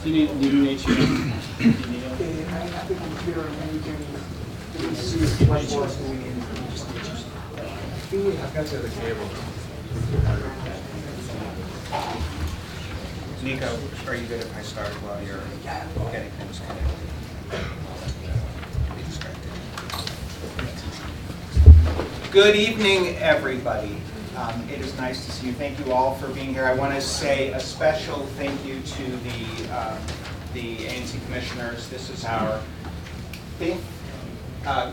Do you need HUD? I have the computer and you can see the whiteboard. I've got the other cable. Nico, are you good if I start while you're getting things connected? Be distracted. Good evening, everybody. It is nice to see you. Thank you all for being here. I want to say a special thank you to the ANC commissioners. This is our 5th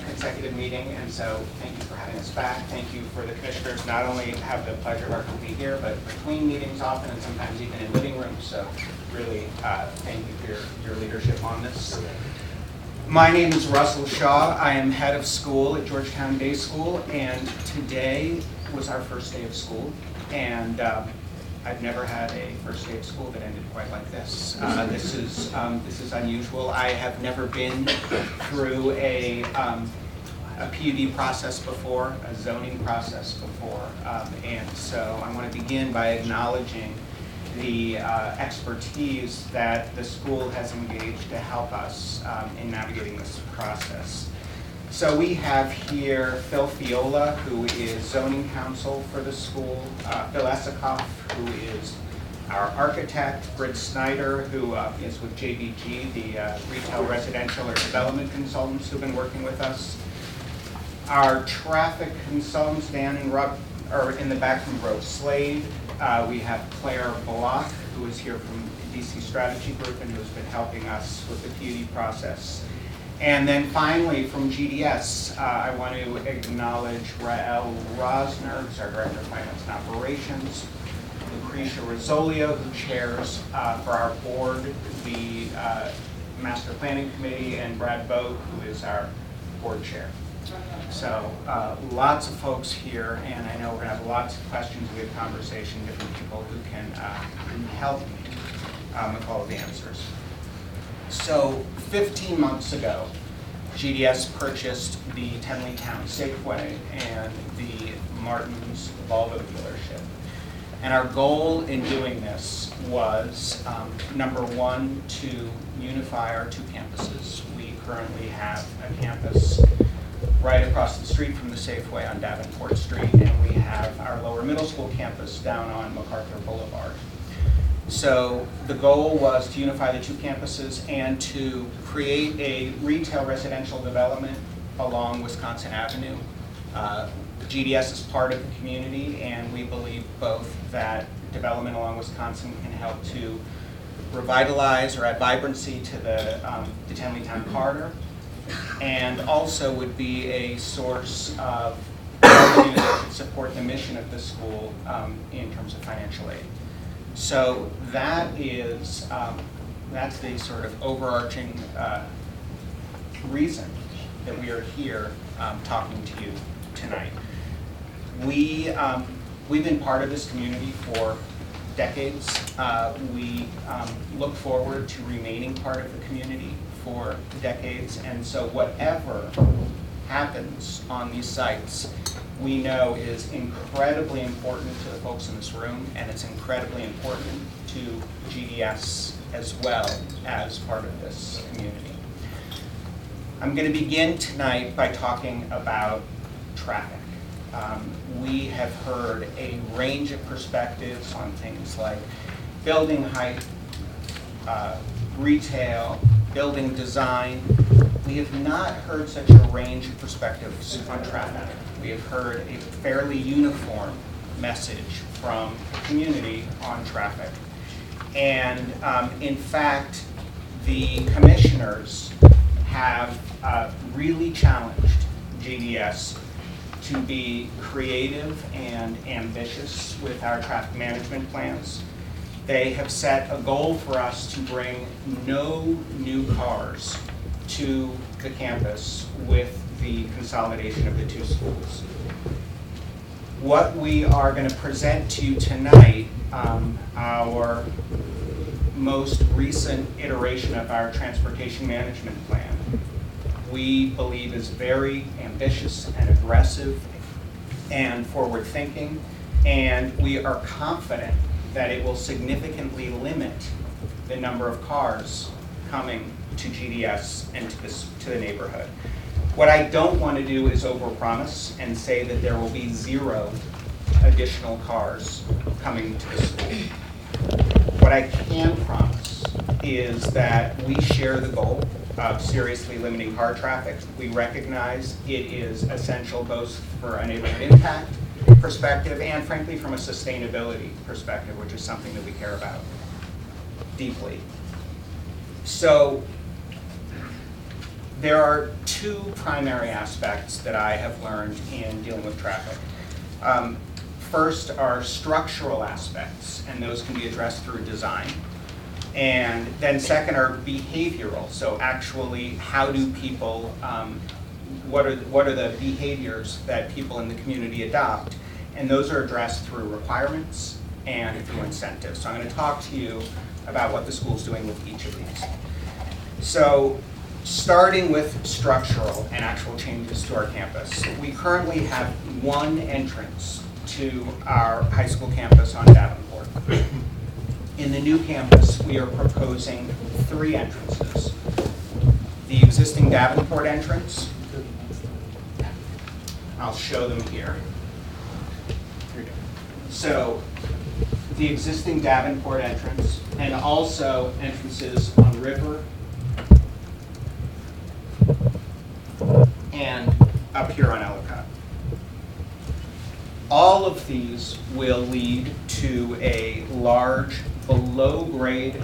consecutive meeting, and so thank you for having us back. Thank you for the commissioners. Not only have the pleasure of our company here, but between meetings often, and sometimes even in living rooms. So really, thank you for your leadership on this. My name is Russell Shaw. I am head of school at Georgetown Day School, and today was our first day of school, and I've never had a first day of school that ended quite like this. This is unusual. I have never been through a PUD process before, a zoning process before, and so I want to begin by acknowledging the expertise that the school has engaged to help us in navigating this process. So we have here Phil Fiola, who is zoning counsel for the school, Phil Esikoff, who is our architect, Britt Snyder, who is with JBG, the retail, residential, or development consultants who've been working with us. Our traffic consultants, Dan and Rob, are in the back from Grove Slade. We have Claire Block, who is here from DC Strategy Group and who has been helping us with the PUD process. And then finally, from GDS, I want to acknowledge Rael Rosner, who's our Director of Finance and Operations, Lucretia Rosolio, who chairs for our board the Master Planning Committee, and Brad Boat, who is our board chair. So lots of folks here, and I know we're going to have lots of questions, we have conversation, different people who can help me with all of the answers. So 15 months ago, GDS purchased the Tenley Town Safeway and the Martin's Volvo dealership. And our goal in doing this was, number one, to unify our two campuses. We currently have a campus right across the street from the Safeway on Davenport Street, and we have our lower middle school campus down on MacArthur Boulevard. So the goal was to unify the two campuses and to create a retail residential development along Wisconsin Avenue. GDS is part of the community, and we believe both that development along Wisconsin can help to revitalize or add vibrancy to the Tenley Town corridor, and also would be a source of revenue that could support the mission of the school in terms of financial aid. So that is, that's the sort of overarching reason that we are here talking to you tonight. We've been part of this community for decades. We look forward to remaining part of the community for decades, and so whatever happens on these sites, we know is incredibly important to the folks in this room, and it's incredibly important to GDS as well as part of this community. I'm going to begin tonight by talking about traffic. We have heard a range of perspectives on things like building height, retail, building design. We have not heard such a range of perspectives on traffic. We have heard a fairly uniform message from the community on traffic. And in fact, the commissioners have really challenged GDS to be creative and ambitious with our traffic management plans. They have set a goal for us to bring no new cars to the campus with the consolidation of the two schools. What we are going to present to you tonight, our most recent iteration of our transportation management plan, we believe is very ambitious and aggressive and forward-thinking, and we are confident that it will significantly limit the number of cars coming to GDS and to the neighborhood. What I don't want to do is overpromise and say that there will be 0 additional cars coming to the school. What I can promise is that we share the goal of seriously limiting car traffic. We recognize it is essential both for a neighborhood impact perspective and frankly from a sustainability perspective, which is something that we care about deeply. So there are 2 primary aspects that I have learned in dealing with traffic. First are structural aspects, and those can be addressed through design. And then second are behavioral, so actually how do people, what are the behaviors that people in the community adopt? And those are addressed through requirements and through incentives. So I'm going to talk to you about what the school's doing with each of these. So starting with structural and actual changes to our campus, we currently have 1 entrance to our high school campus on Davenport. In the new campus, we are proposing 3 entrances. The existing Davenport entrance, I'll show them here. So the existing Davenport entrance, and also entrances on River and up here on Ellicott. All of these will lead to a large below-grade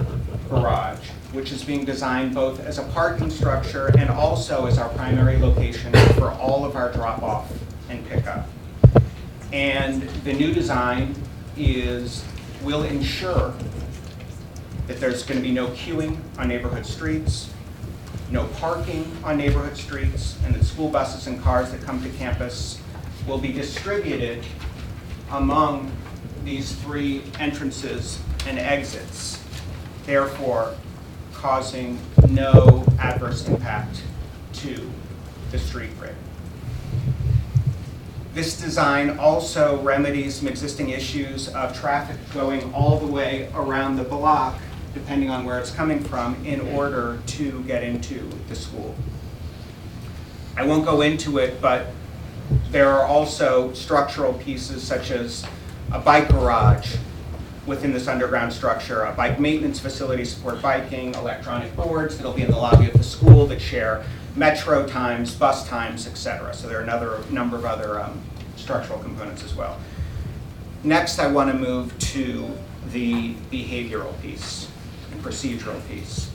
garage, which is being designed both as a parking structure and also as our primary location for all of our drop-off and pickup. And the new design will ensure that there's going to be no queuing on neighborhood streets, no parking on neighborhood streets, and that school buses and cars that come to campus will be distributed among these 3 entrances and exits, therefore causing no adverse impact to the street grid. This design also remedies some existing issues of traffic going all the way around the block, depending on where it's coming from, in order to get into the school. I won't go into it, but there are also structural pieces such as a bike garage within this underground structure, a bike maintenance facility to support biking, electronic boards that'll be in the lobby of the school that share metro times, bus times, etc. So there are a number of other structural components as well. Next, I want to move to the behavioral piece and procedural piece.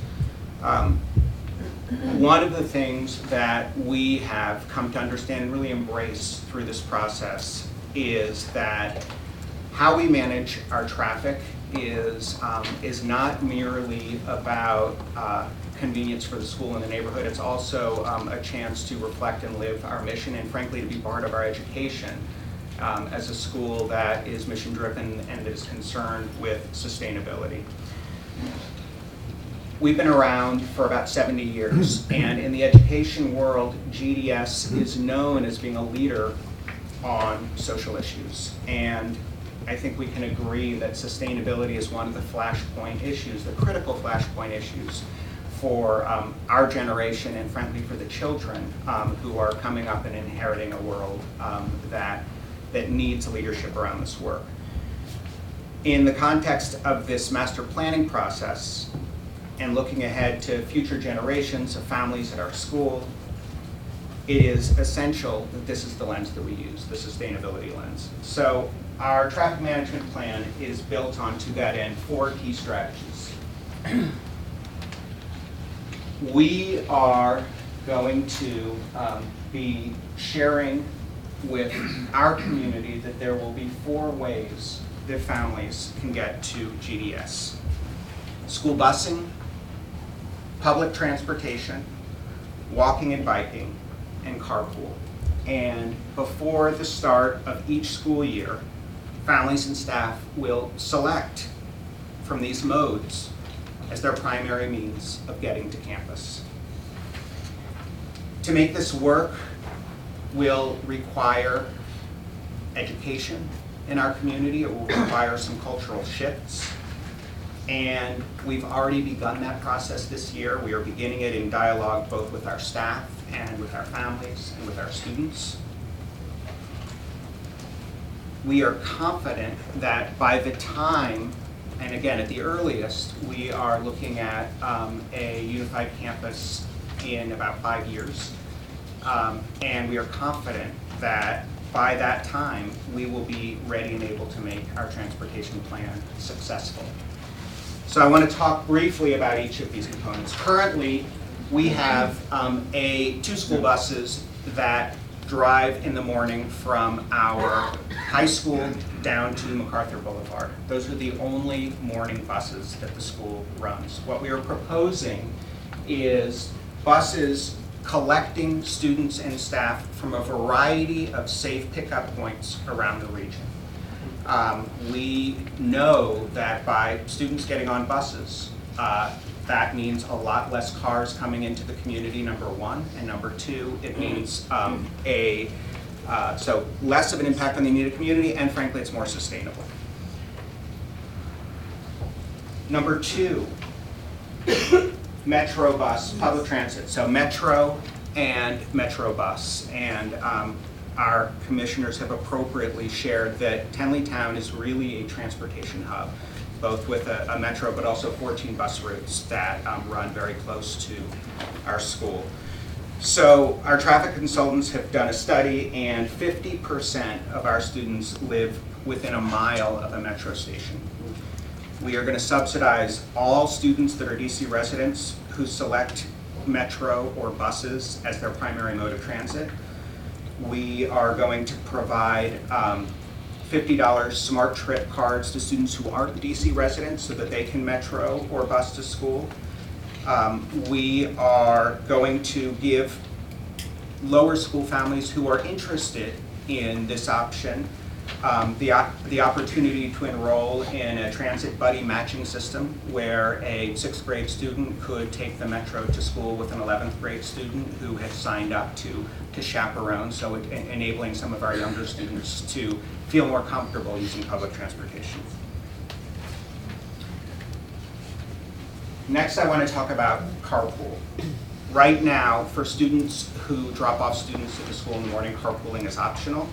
One of the things that we have come to understand and really embrace through this process is that how we manage our traffic is not merely about convenience for the school and the neighborhood. It's also a chance to reflect and live our mission, and frankly to be part of our education as a school that is mission driven and is concerned with sustainability. We've been around for about 70 years, and in the education world, GDS is known as being a leader on social issues. And I think we can agree that sustainability is one of the flashpoint issues, the critical flashpoint issues for our generation and frankly for the children who are coming up and inheriting a world that needs leadership around this work. In the context of this master planning process and looking ahead to future generations of families at our school, it is essential that this is the lens that we use, the sustainability lens. So our traffic management plan is built on, to that end, 4 key strategies. We are going to be sharing with our community that there will be 4 ways that families can get to GDS. School busing, public transportation, walking and biking, and carpool. And before the start of each school year, families and staff will select from these modes as their primary means of getting to campus. To make this work will require education in our community. It will require some cultural shifts. And we've already begun that process this year. We are beginning it in dialogue both with our staff and with our families and with our students. We are confident that by the time, and again at the earliest, we are looking at a unified campus in about 5 years. And we are confident that by that time, we will be ready and able to make our transportation plan successful. So I want to talk briefly about each of these components. Currently, we have 2 school buses that drive in the morning from our high school down to MacArthur Boulevard. Those are the only morning buses that the school runs. What we are proposing is buses collecting students and staff from a variety of safe pickup points around the region. We know that by students getting on buses, that means a lot less cars coming into the community, number one, and number two, it means so less of an impact on the immediate community, and frankly, it's more sustainable. Number two, Metro bus, public transit. So Metro and Metro bus. And our commissioners have appropriately shared that Tenleytown is really a transportation hub, both with a Metro but also 14 bus routes that run very close to our school. So our traffic consultants have done a study, and 50% of our students live within a mile of a Metro station. We are going to subsidize all students that are DC residents who select Metro or buses as their primary mode of transit. We are going to provide $50 Smart Trip cards to students who aren't DC residents so that they can Metro or bus to school. We are going to give lower school families who are interested in this option the opportunity to enroll in a transit buddy matching system where a 6th grade student could take the Metro to school with an 11th grade student who had signed up to chaperone, so enabling some of our younger students to feel more comfortable using public transportation. Next, I want to talk about carpool. Right now, for students who drop off students at the school in the morning, carpooling is optional.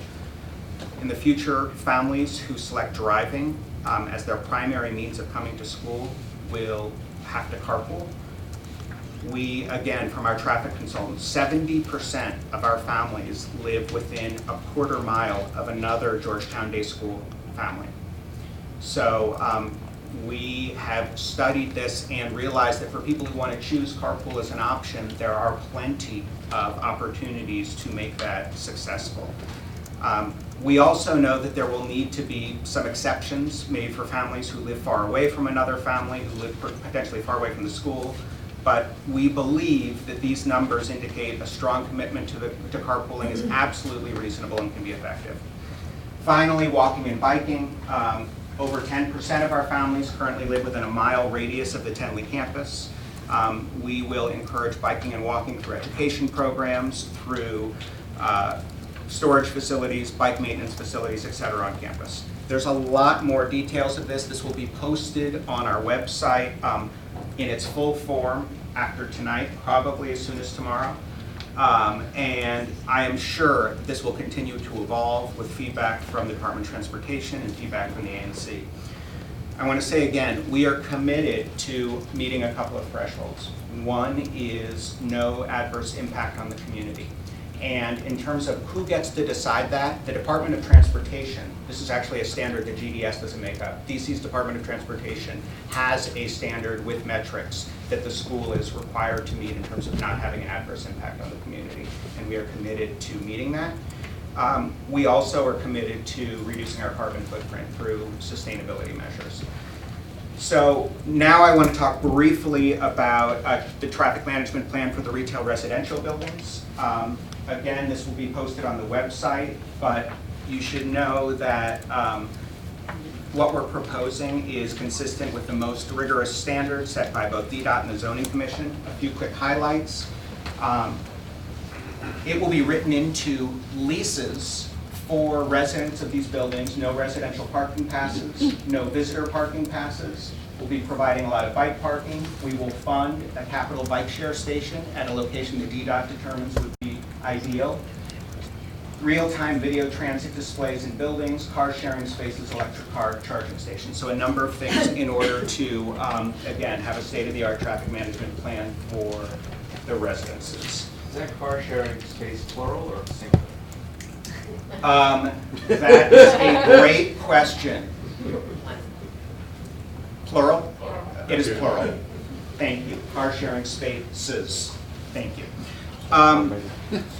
In the future, families who select driving as their primary means of coming to school will have to carpool. We, again, from our traffic consultants, 70% of our families live within a quarter mile of another Georgetown Day School family. So we have studied this and realized that for people who want to choose carpool as an option, there are plenty of opportunities to make that successful. We also know that there will need to be some exceptions made for families who live far away from another family, who live potentially far away from the school, but we believe that these numbers indicate a strong commitment to carpooling is absolutely reasonable and can be effective. Finally, walking and biking. Over 10% of our families currently live within a mile radius of the Tenley campus. We will encourage biking and walking through education programs, through storage facilities, bike maintenance facilities, et cetera, on campus. There's a lot more details of this. This will be posted on our website in its full form after tonight, probably as soon as tomorrow. And I am sure that this will continue to evolve with feedback from the Department of Transportation and feedback from the ANC. I want to say again, we are committed to meeting a couple of thresholds. One is no adverse impact on the community. And in terms of who gets to decide that, the Department of Transportation, this is actually a standard that GDS doesn't make up. DC's Department of Transportation has a standard with metrics that the school is required to meet in terms of not having an adverse impact on the community, and we are committed to meeting that. We also are committed to reducing our carbon footprint through sustainability measures. So now I want to talk briefly about the traffic management plan for the retail residential buildings. Again, this will be posted on the website, but you should know that what we're proposing is consistent with the most rigorous standards set by both DDOT and the Zoning Commission. A few quick highlights. It will be written into leases for residents of these buildings, no residential parking passes, no visitor parking passes, We'll be providing a lot of bike parking. We will fund a capital bike share station at a location that DDOT determines would be ideal. Real-time video transit displays in buildings, car sharing spaces, electric car charging stations. So a number of things in order to, again, have a state-of-the-art traffic management plan for the residences. Is that car sharing space plural or singular? That is a great question. Plural? It is plural. Thank you. Car sharing spaces. Thank you.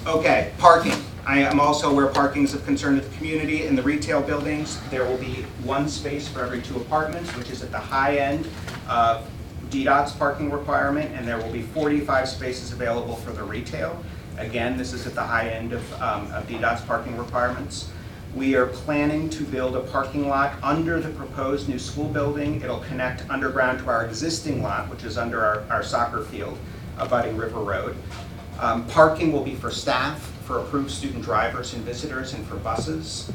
Okay, parking. I am also aware parking is of concern to the community. In the retail buildings, there will be one space for every 2 apartments, which is at the high end of DDOT's parking requirement, and there will be 45 spaces available for the retail. Again, this is at the high end of DDOT's parking requirements. We are planning to build a parking lot under the proposed new school building. It'll connect underground to our existing lot, which is under our soccer field, abutting River Road. Parking will be for staff, for approved student drivers and visitors, and for buses.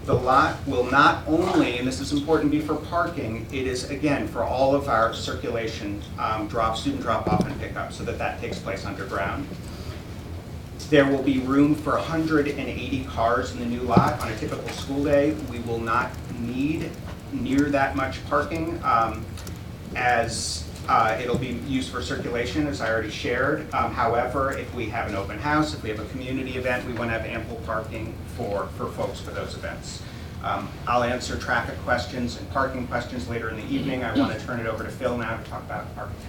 The lot will not only, and this is important, be for parking, it is, again, for all of our circulation, student drop-off and pickup, so that takes place underground. There will be room for 180 cars in the new lot. On a typical school day, we will not need near that much parking, as it'll be used for circulation, as I already shared. However, if we have an open house, if we have a community event, we want to have ample parking for folks for those events. I'll answer traffic questions and parking questions later in the evening. I want to turn it over to Phil now to talk about architecture.